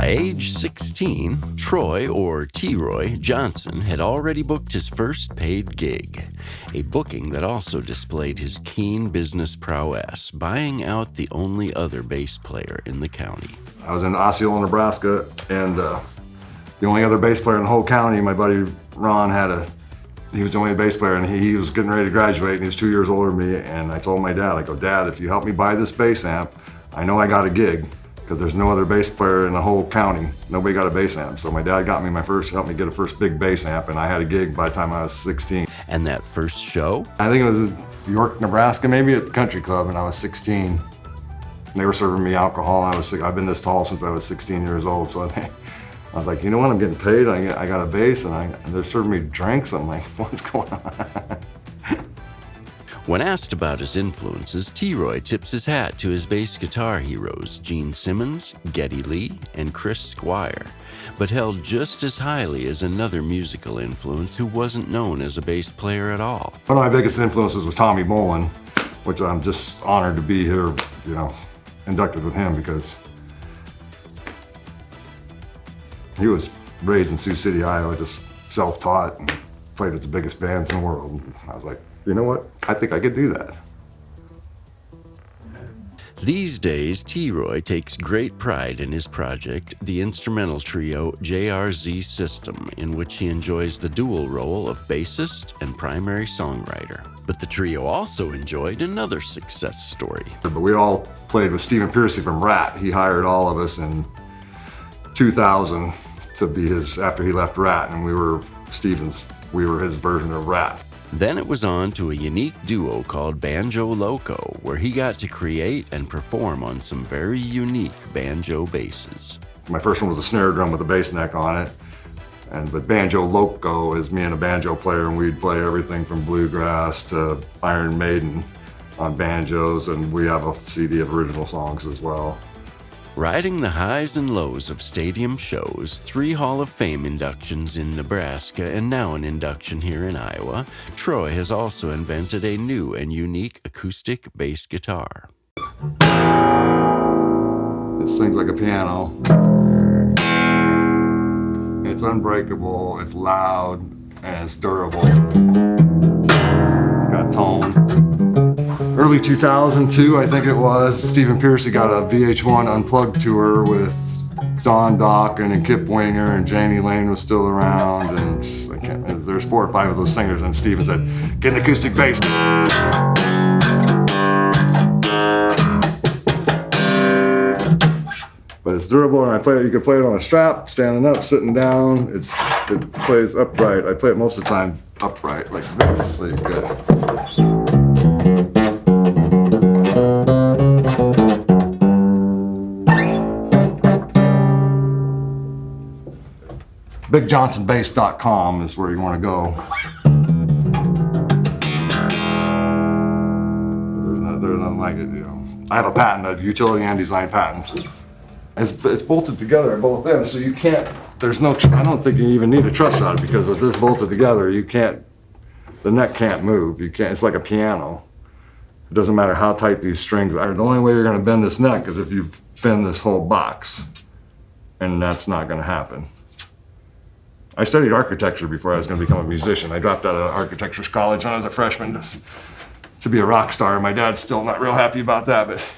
age 16, Troy, or T-Roy, Johnson had already booked his first paid gig, a booking that also displayed his keen business prowess, buying out the only other bass player in the county. I was in Osceola, Nebraska, and the only other bass player in the whole county, my buddy Ron, he was the only bass player, and he was getting ready to graduate, and he was 2 years older than me, and I told my dad, I go, Dad, if you help me buy this bass amp, I know I got a gig, because there's no other bass player in the whole county. Nobody got a bass amp. So my dad got me helped me get a first big bass amp, and I had a gig by the time I was 16. And that first show? I think it was in York, Nebraska, maybe at the country club, and I was 16. They were serving me alcohol. I've been this tall since I was 16 years old, so I was like, you know what, I'm getting paid, I got a bass, and they're serving me drinks. I'm like, what's going on? When asked about his influences, T-Roy tips his hat to his bass guitar heroes, Gene Simmons, Geddy Lee, and Chris Squire, but held just as highly as another musical influence who wasn't known as a bass player at all. One of my biggest influences was Tommy Bolin, which I'm just honored to be here, inducted with him, because he was raised in Sioux City, Iowa, just self-taught and played with the biggest bands in the world. I was like, you know what? I think I could do that. These days, T-Roy takes great pride in his project, the instrumental trio JRZ System, in which he enjoys the dual role of bassist and primary songwriter. But the trio also enjoyed another success story. But we all played with Stephen Pearcy from Rat. He hired all of us in 2000 to be after he left Rat, and we were his version of Rat. Then it was on to a unique duo called Banjo Loco, where he got to create and perform on some very unique banjo basses. My first one was a snare drum with a bass neck on it, but Banjo Loco is me and a banjo player, and we'd play everything from bluegrass to Iron Maiden on banjos, and we have a CD of original songs as well. Riding the highs and lows of stadium shows, 3 Hall of Fame inductions in Nebraska, and now an induction here in Iowa, Troy has also invented a new and unique acoustic bass guitar. It sings like a piano. It's unbreakable, it's loud, and it's durable. It's got tone. Early 2002, I think it was, Stephen Pearcy got a VH1 Unplugged tour with Don Dokken and Kip Winger, and Janie Lane was still around, and there's 4 or 5 of those singers, and Stephen said, get an acoustic bass. But it's durable, and you can play it on a strap, standing up, sitting down. It plays upright. I play it most of the time upright, like this, so you're good. BigJohnsonBass.com is where you want to go. There's nothing like it, I have a patent, a utility and design patent. It's bolted together at both ends, so you can't, I don't think you even need a truss rod, because with this bolted together, the neck can't move. It's like a piano. It doesn't matter how tight these strings are. The only way you're gonna bend this neck is if you bend this whole box, and that's not gonna happen. I studied architecture before I was going to become a musician. I dropped out of architecture college when I was a freshman to be a rock star. My dad's still not real happy about that, but